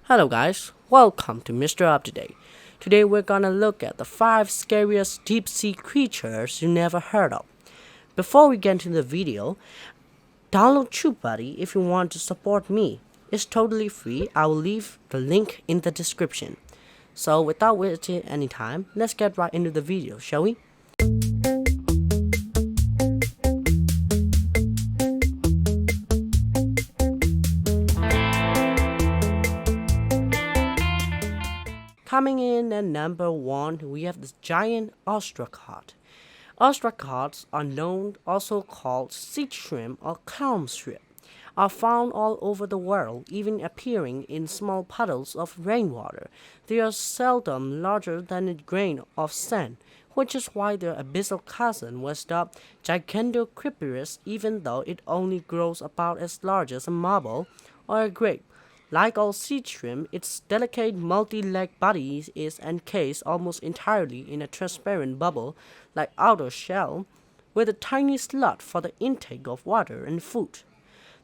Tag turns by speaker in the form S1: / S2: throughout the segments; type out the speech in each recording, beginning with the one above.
S1: Hello guys, welcome to Mr. Up Today. Today we're gonna look at the 5 scariest deep sea creatures you never heard of. Before we get into the video, download TubeBuddy if you want to support me. It's totally free. I will leave the link in the description. So without wasting any time, let's get right into the video, shall we? Coming in at number 1, we have the giant ostracod. Ostracods are known, also called sea shrimp or clown shrimp, are found all over the world, even appearing in small puddles of rainwater. They are seldom larger than a grain of sand, which is why their abyssal cousin was dubbed Gigantocrypirus, even though it only grows about as large as a marble or a grape. Like all sea shrimp, its delicate multi-legged body is encased almost entirely in a transparent bubble-like outer shell, with a tiny slot for the intake of water and food.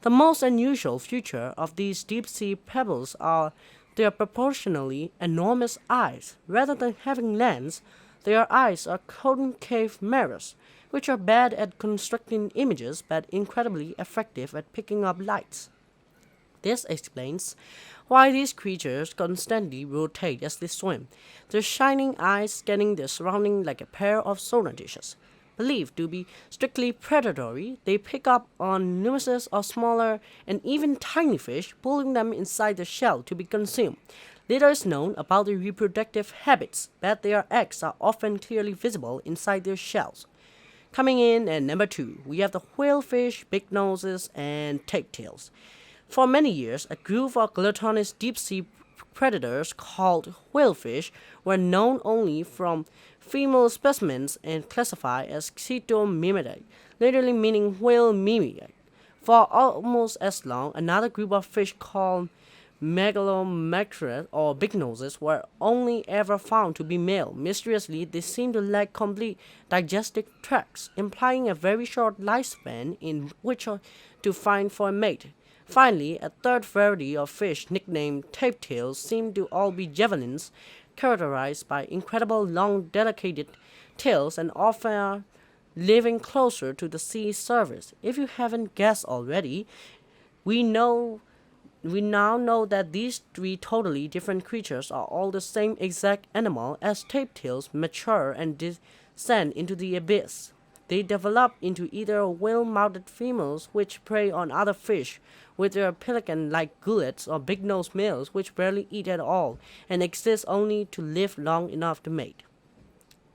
S1: The most unusual feature of these deep-sea pebbles are their proportionally enormous eyes. Rather than having lens, their eyes are concave mirrors, which are bad at constructing images but incredibly effective at picking up lights. This explains why these creatures constantly rotate as they swim, their shining eyes scanning their surroundings like a pair of sonar dishes. Believed to be strictly predatory, they pick up on numerous of smaller and even tiny fish, pulling them inside the shell to be consumed. Little is known about their reproductive habits, but their eggs are often clearly visible inside their shells. Coming in at number 2, we have the whalefish, big noses, and tape tails. For many years, a group of gluttonous deep-sea predators called whalefish were known only from female specimens and classified as cytomimetidae, literally meaning whale mimic. For almost as long, another group of fish called megalomacrus or big noses were only ever found to be male. Mysteriously, they seem to lack complete digestive tracts, implying a very short lifespan in which to find for a mate. Finally, a third variety of fish nicknamed tape-tails seem to all be javelins, characterized by incredible long delicate tails and often living closer to the sea surface. If you haven't guessed already, we know we now know that these 3 totally different creatures are all the same exact animal. As tape-tails mature and descend into the abyss, they develop into either whale-mouthed females which prey on other fish with their pelican-like gullets, or big-nosed males which barely eat at all and exist only to live long enough to mate.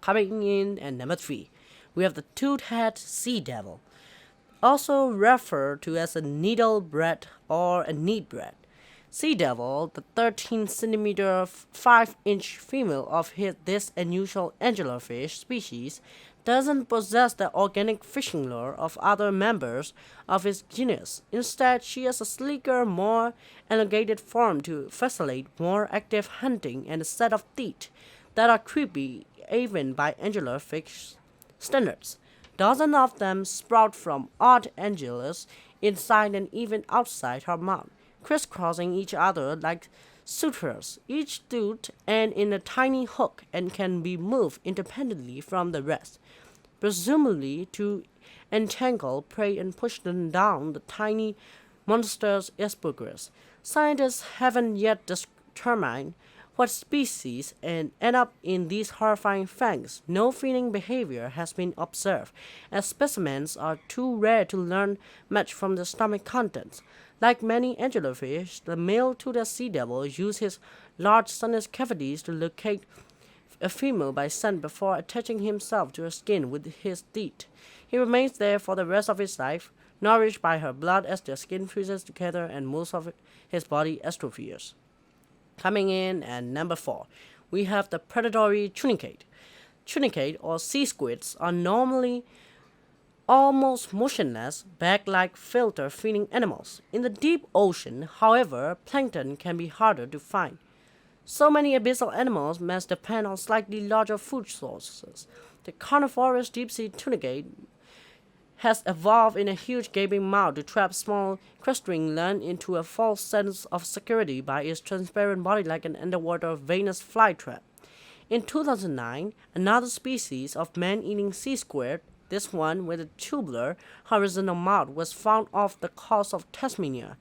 S1: Coming in at number 3, we have the two-headed sea devil, also referred to as a needle-bread or a neat-bread. Sea devil, the 13 cm 5-inch female of this unusual anglerfish species, doesn't possess the organic fishing lure of other members of its genus. Instead, she has a sleeker, more elongated form to facilitate more active hunting and a set of teeth that are creepy even by anglerfish standards. Dozens of them sprout from odd angles inside and even outside her mouth, crisscrossing each other like sutures, each toothed and in a tiny hook, and can be moved independently from the rest, presumably to entangle prey and push them down the tiny monster's esophagus. Scientists haven't yet determined what species and end up in these horrifying fangs. No feeding behavior has been observed, as specimens are too rare to learn much from the stomach contents. Like many anglerfish, the male toothed sea devil uses his large sinus cavities to locate a female by scent before attaching himself to her skin with his teeth. He remains there for the rest of his life, nourished by her blood as their skin freezes together and most of his body atrophies. Coming in at number 4, we have the predatory tunicate. Tunicate or sea squids are normally almost motionless, bag-like filter-feeding animals. In the deep ocean, however, plankton can be harder to find. So many abyssal animals must depend on slightly larger food sources. The carnivorous deep-sea tunicate has evolved in a huge gaping mouth to trap small crustacean land into a false sense of security by its transparent body like an underwater Venus flytrap. In 2009, another species of man-eating sea squid, this one with a tubular horizontal mouth, was found off the coast of Tasmania.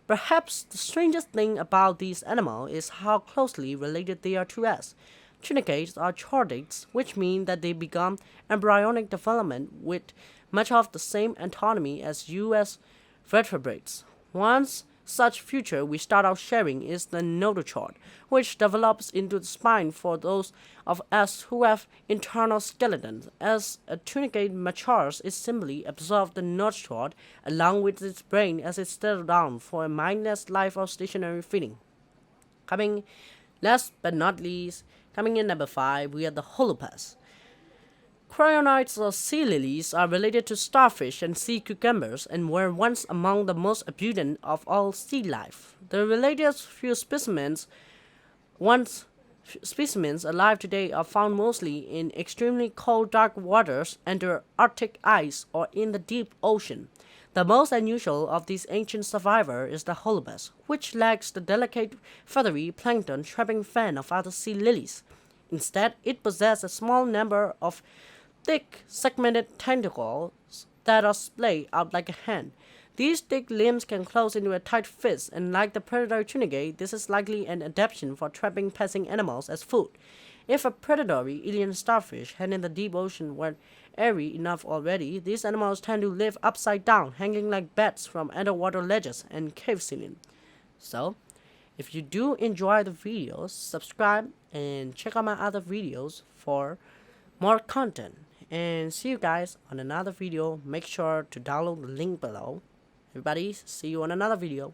S1: Perhaps the strangest thing about these animals is how closely related they are to us. Tunicates are chordates, which mean that they began embryonic development with much of the same anatomy as U.S. vertebrates. Once such feature we start out sharing is the notochord, which develops into the spine for those of us who have internal skeletons. As a tunicate matures, it simply absorbs the notochord along with its brain as it settles down for a mindless life of stationary feeding. Coming last but not least, coming in number 5, we have the holopass. Cryonites or sea lilies are related to starfish and sea cucumbers and were once among the most abundant of all sea life. The related few once specimens alive today are found mostly in extremely cold dark waters under Arctic ice or in the deep ocean. The most unusual of these ancient survivors is the holobus, which lacks the delicate feathery plankton trapping fan of other sea lilies. Instead, it possesses a small number of thick, segmented tentacles that are splayed out like a hand. These thick limbs can close into a tight fist, and like the predatory tunicate, this is likely an adaptation for trapping passing animals as food. If a predatory alien starfish held in the deep ocean were airy enough already, these animals tend to live upside down, hanging like bats from underwater ledges and cave ceiling. So, if you do enjoy the videos, subscribe and check out my other videos for more content. And see you guys on another video. Make sure to download the link below. Everybody, see you on another video.